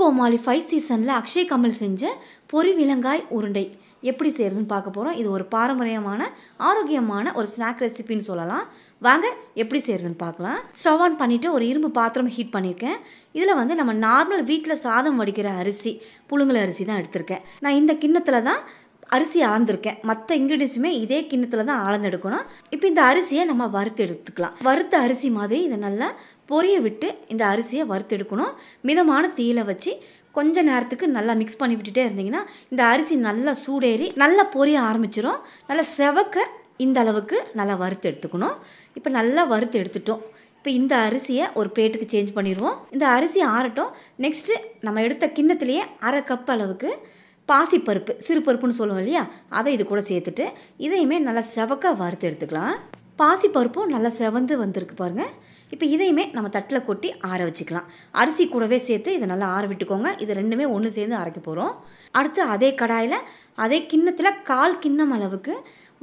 கோமாளி 5 சீசனில் அக்ஷய் கமல் செஞ்ச பொரி விலங்காய் உருண்டை எப்படி செய்கிறதுன்னு பார்க்க போகிறோம். இது ஒரு பாரம்பரியமான ஆரோக்கியமான ஒரு ஸ்நாக் ரெசிபின்னு சொல்லலாம். வாங்க எப்படி செய்கிறதுன்னு பார்க்கலாம். ஸ்டவ் ஆன் பண்ணிவிட்டு ஒரு இரும்பு பாத்திரம் ஹீட் பண்ணியிருக்கேன். இதில் வந்து நம்ம நார்மல் வீட்டில் சாதம் வடிக்கிற அரிசி, புழுங்கல் அரிசி தான் எடுத்திருக்கேன். நான் இந்த கிண்ணத்தில் தான் அரிசி அளந்திருக்கேன். மற்ற இன்க்ரீடியன்ஸுமே இதே கிண்ணத்தில் தான் அளந்தெடுக்கணும். இப்போ இந்த அரிசியை நம்ம வறுத்து எடுத்துக்கலாம். வறுத்த அரிசி மாதிரி இதை நல்லா பொரிய விட்டு இந்த அரிசியை வறுத்து எடுக்கணும். மிதமான தீயில வச்சு கொஞ்ச நேரத்துக்கு நல்லா மிக்ஸ் பண்ணி விட்டுட்டே இருந்தீங்கன்னா இந்த அரிசி நல்லா சூடேறி நல்லா பொரிய ஆரம்பிச்சிடும். நல்லா செவக்க இந்த அளவுக்கு நல்லா வறுத்து எடுத்துக்கணும். இப்போ நல்லா வறுத்து எடுத்துட்டோம். இப்போ இந்த அரிசியை ஒரு பிளேட்டுக்கு சேஞ்ச் பண்ணிடுவோம். இந்த அரிசி ஆறட்டும். நெக்ஸ்ட்டு நம்ம எடுத்த கிண்ணத்துலேயே 1/2 கப் அளவுக்கு பாசிப்பருப்பு, சிறு பருப்புன்னு சொல்லுவோம் இல்லையா, அதை இது கூட சேர்த்துட்டு இதையுமே நல்லா செவக்க வறுத்து எடுத்துக்கலாம். பாசிப்பருப்பும் நல்லா செவந்து வந்திருக்கு பாருங்கள். இப்போ இதையுமே நம்ம தட்டில் கொட்டி ஆற வச்சுக்கலாம். அரிசி கூடவே சேர்த்து இதை நல்லா ஆற விட்டுக்கோங்க. இது ரெண்டுமே ஒன்று சேர்ந்து அரைக்க போகிறோம். அடுத்து அதே கடாயில் அதே கிண்ணத்தில் 1/4 கிண்ணம் அளவுக்கு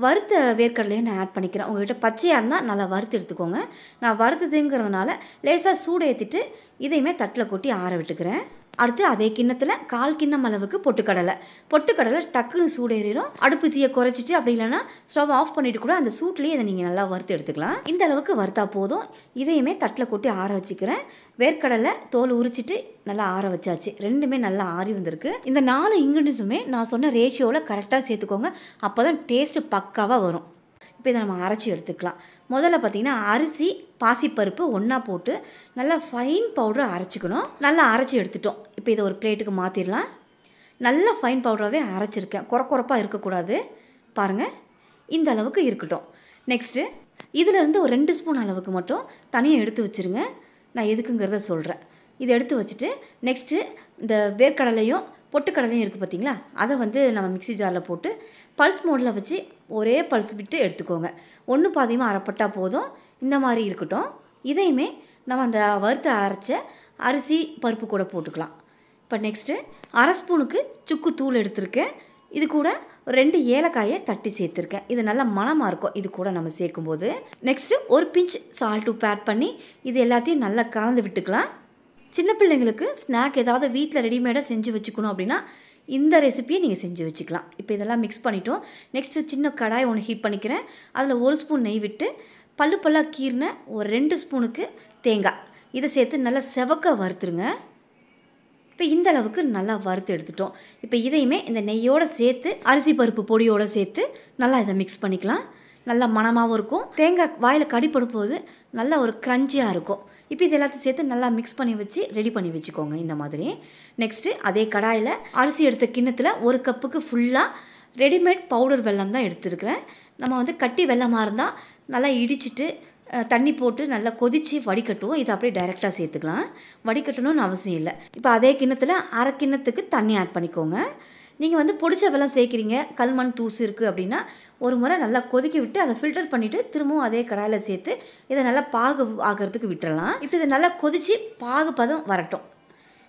வறுத்த வேர்க்கடலையை நான் ஆட் பண்ணிக்கிறேன். உங்கள்கிட்ட பச்சையாக இருந்தால் நல்லா வறுத்து எடுத்துக்கோங்க. நான் வறுத்ததுங்கிறதுனால லேசாக சூடு ஏற்றிட்டு இதையுமே தட்டில் கொட்டி ஆற விட்டுக்கிறேன். அடுத்து அதே கிண்ணத்தில் 1/4 கிண்ணம் அளவுக்கு பொட்டுக்கடலை டக்குன்னு சூடேறிடும். அடுப்பு தீயை குறைச்சிட்டு அப்படி இல்லைன்னா ஸ்டவ் ஆஃப் பண்ணிவிட்டு கூட அந்த சூட்லேயே இதை நீங்கள் நல்லா வறுத்து எடுத்துக்கலாம். இந்த அளவுக்கு வறுத்தா போதும். இதையுமே தட்டில் கொட்டி ஆற வச்சுக்கிறேன். வேர்க்கடலை தோல் உரிச்சிட்டு நல்லா ஆற வச்சாச்சு. ரெண்டுமே நல்லா ஆறி வந்திருக்கு. இந்த 4 இன்க்ரீடியன்ஸுமே நான் சொன்ன ரேஷியோவில் கரெக்டாக சேர்த்துக்கோங்க. அப்போ தான் டேஸ்ட்டு பக்காவாக வரும். இப்போ இதை நம்ம அரைச்சி எடுத்துக்கலாம். முதல்ல பார்த்திங்கன்னா அரிசி, பாசிப்பருப்பு ஒன்றா போட்டு நல்லா ஃபைன் பவுடரை அரைச்சிக்கணும். நல்லா அரைச்சி எடுத்துட்டோம். இப்போ இதை ஒரு பிளேட்டுக்கு மாற்றிடலாம். நல்லா ஃபைன் பவுடராகவே அரைச்சிருக்கேன். குறப்பாக இருக்கக்கூடாது. பாருங்கள், இந்த அளவுக்கு இருக்கட்டும். நெக்ஸ்ட்டு இதிலேருந்து ஒரு 2 ஸ்பூன் அளவுக்கு மட்டும் தனியாக எடுத்து வச்சுருங்க. நான் எதுக்குங்கிறத சொல்கிறேன். இதை எடுத்து வச்சுட்டு நெக்ஸ்ட்டு இந்த வேர்க்கடலையும் பொட்டுக்கடலையும் இருக்குது பார்த்திங்களா, அதை வந்து நம்ம மிக்ஸி ஜாரில் போட்டு பல்ஸ் மோடில் வச்சு ஒரே பல்ஸ் விட்டு எடுத்துக்கோங்க. ஒன்று பாதியமாக அரைப்பட்டால் போதும். இந்த மாதிரி இருக்கட்டும். இதையுமே நம்ம அந்த வறுத்த அரைச்ச அரிசி பருப்பு கூட போட்டுக்கலாம். இப்போ நெக்ஸ்ட்டு 1/2 ஸ்பூனுக்கு சுக்கு தூள் எடுத்திருக்கேன். இது கூட 2 ஏலக்காயை தட்டி சேர்த்துருக்கேன். இது நல்லா மணமாக இருக்கும் இது கூட நம்ம சேர்க்கும்போது. நெக்ஸ்ட்டு ஒரு பிஞ்ச் சால்ட் உப்பு ஆட் பண்ணி இது எல்லாத்தையும் நல்லா கலந்து விட்டுக்கலாம். சின்ன பிள்ளைங்களுக்கு ஸ்நாக் ஏதாவது வீட்டில் ரெடிமேடாக செஞ்சு வச்சுக்கணும் அப்படின்னா இந்த ரெசிபியை நீங்கள் செஞ்சு வச்சுக்கலாம். இப்போ இதெல்லாம் மிக்ஸ் பண்ணிட்டோம். நெக்ஸ்ட்டு சின்ன கடாய் ஒன்று ஹீட் பண்ணிக்கிறேன். அதில் 1 ஸ்பூன் நெய் விட்டு பல்லாக கீறின ஒரு 2 ஸ்பூனுக்கு தேங்காய் இதை சேர்த்து நல்லா செவக்க வறுத்துருங்க. இப்போ இந்த அளவுக்கு நல்லா வறுத்து எடுத்துட்டோம். இப்போ இதையுமே இந்த நெய்யோடு சேர்த்து அரிசி பருப்பு பொடியோடு சேர்த்து நல்லா இதை மிக்ஸ் பண்ணிக்கலாம். நல்லா மணமாகவும் இருக்கும். தேங்காய் வாயில் கடிப்படும் போது நல்லா ஒரு க்ரன்ச்சியாக இருக்கும். இப்போ இது எல்லாத்தையும் சேர்த்து நல்லா மிக்ஸ் பண்ணி வச்சு ரெடி பண்ணி வச்சுக்கோங்க இந்த மாதிரி. நெக்ஸ்ட்டு அதே கடாயில் அரிசி எடுத்த கிண்ணத்தில் 1 கப்புக்கு ஃபுல்லாக ரெடிமேட் பவுடர் வெல்லம் தான் எடுத்துருக்கிறேன். நம்ம வந்து கட்டி வெல்லமாக இருந்தால் நல்லா இடிச்சிட்டு தண்ணி போட்டு நல்லா கொதித்து வடிகட்டுவோம். இதை அப்படியே டைரெக்டாக சேர்த்துக்கலாம். வடிகட்டணும்னு அவசியம் இல்லை. இப்போ அதே கிண்ணத்தில் 1/2 கிண்ணத்துக்கு தண்ணி ஆட் பண்ணிக்கோங்க. நீங்கள் வந்து பொடிச்ச வெல்லம் சேர்க்குறீங்க, கல்மண் தூசு இருக்குது அப்படின்னா ஒரு முறை நல்லா கொதிக்க விட்டு அதை ஃபில்டர் பண்ணிவிட்டு திரும்பவும் அதே கடாயில் சேர்த்து இதை நல்லா பாகு ஆகிறதுக்கு விட்டுறலாம். இப்போ இதை நல்லா கொதித்து பாகு பதம் வரட்டும்.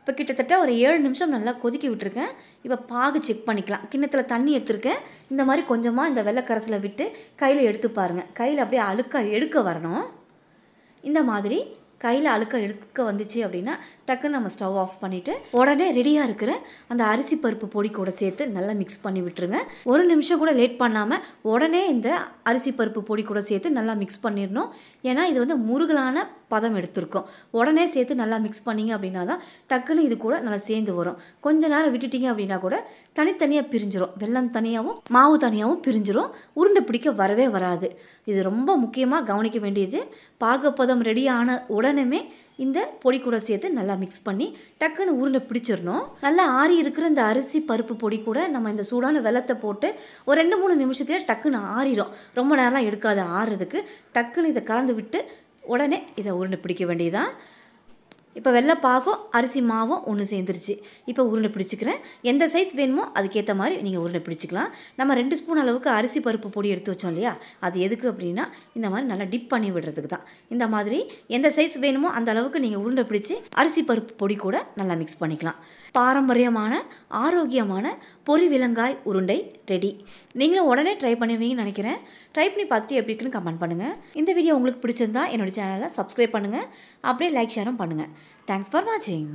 இப்போ கிட்டத்தட்ட ஒரு 7 நிமிஷம் நல்லா கொதிக்க விட்டுருக்கேன். இப்போ பாகு செக் பண்ணிக்கலாம். கிண்ணத்தில் தண்ணி எடுத்துருக்கேன். இந்த மாதிரி கொஞ்சமாக இந்த வெள்ளைக்கரசில் விட்டு கையில் எடுத்து பாருங்கள். கையில் அப்படியே அழுக்க எடுக்க வரணும். இந்த மாதிரி கையில் அழுக்க எடுக்க வந்துச்சு அப்படின்னா டக்குன்னு நம்ம ஸ்டவ் ஆஃப் பண்ணிவிட்டு உடனே ரெடியாக இருக்கிற அந்த அரிசி பருப்பு பொடி கூட சேர்த்து நல்லா மிக்ஸ் பண்ணி விட்டுருங்க. 1 நிமிஷம் கூட லேட் பண்ணாமல் உடனே இந்த அரிசி பருப்பு பொடி கூட சேர்த்து நல்லா மிக்ஸ் பண்ணிடணும். ஏன்னா இது வந்து முருகலான பதம் எடுத்திருக்கோம். உடனே சேர்த்து நல்லா மிக்ஸ் பண்ணிங்க அப்படின்னா தான் டக்குன்னு இது கூட நல்லா சேர்ந்து வரும். கொஞ்ச நேரம் விட்டுட்டிங்க அப்படின்னா கூட தனித்தனியாக பிரிஞ்சிடும். வெல்லம் தனியாகவும் மாவு தனியாகவும் பிரிஞ்சிடும். உருண்டை பிடிக்க வரவே வராது. இது ரொம்ப முக்கியமாக கவனிக்க வேண்டியது. பாகுப்பதம் ரெடியான உடனே இந்த பொடி கூட சேர்த்து நல்லா மிக்ஸ் பண்ணி டக்குன்னு உருண்டை பிடிச்சிடணும். நல்லா ஆறி இருக்கிற இந்த அரிசி பருப்பு பொடி கூட நம்ம இந்த சூடான வெல்லத்தை போட்டு ஒரு 2-3 நிமிஷத்துல டக்குன்னு ஆறிடும். ரொம்ப நேரம்லாம் எடுக்காது ஆறுறதுக்கு. டக்குன்னு இதை கலந்து விட்டு உடனே இதை உருண்டை பிடிக்க வேண்டியதான். இப்போ வெள்ளைப்பாகும் அரிசி மாவும் ஒன்று சேர்ந்துருச்சு. இப்போ உருண்டை பிடிச்சிக்கிறேன். எந்த சைஸ் வேணுமோ அதுக்கேற்ற மாதிரி நீங்கள் உருண்டை பிடிச்சிக்கலாம். நம்ம 2 ஸ்பூன் அளவுக்கு அரிசி பருப்பு பொடி எடுத்து வச்சோம் இல்லையா, அது எதுக்கு அப்படின்னா இந்த மாதிரி நல்லா டிப் பண்ணி விடுறதுக்கு தான். இந்த மாதிரி எந்த சைஸ் வேணுமோ அந்த அளவுக்கு நீங்கள் உருண்டை பிடிச்சி அரிசி பருப்பு பொடி கூட நல்லா மிக்ஸ் பண்ணிக்கலாம். பாரம்பரியமான ஆரோக்கியமான பொரி விலங்காய் உருண்டை ரெடி. நீங்களும் உடனே ட்ரை பண்ணுவீங்கன்னு நினைக்கிறேன். ட்ரை பண்ணி பார்த்துட்டு எப்படி இருக்குன்னு கமெண்ட் பண்ணுங்கள். இந்த வீடியோ உங்களுக்கு பிடிச்சிருந்தா என்னோட சேனலை சப்ஸ்கிரைப் பண்ணுங்கள். அப்படியே லைக் ஷேரும் பண்ணுங்கள். Thanks for watching.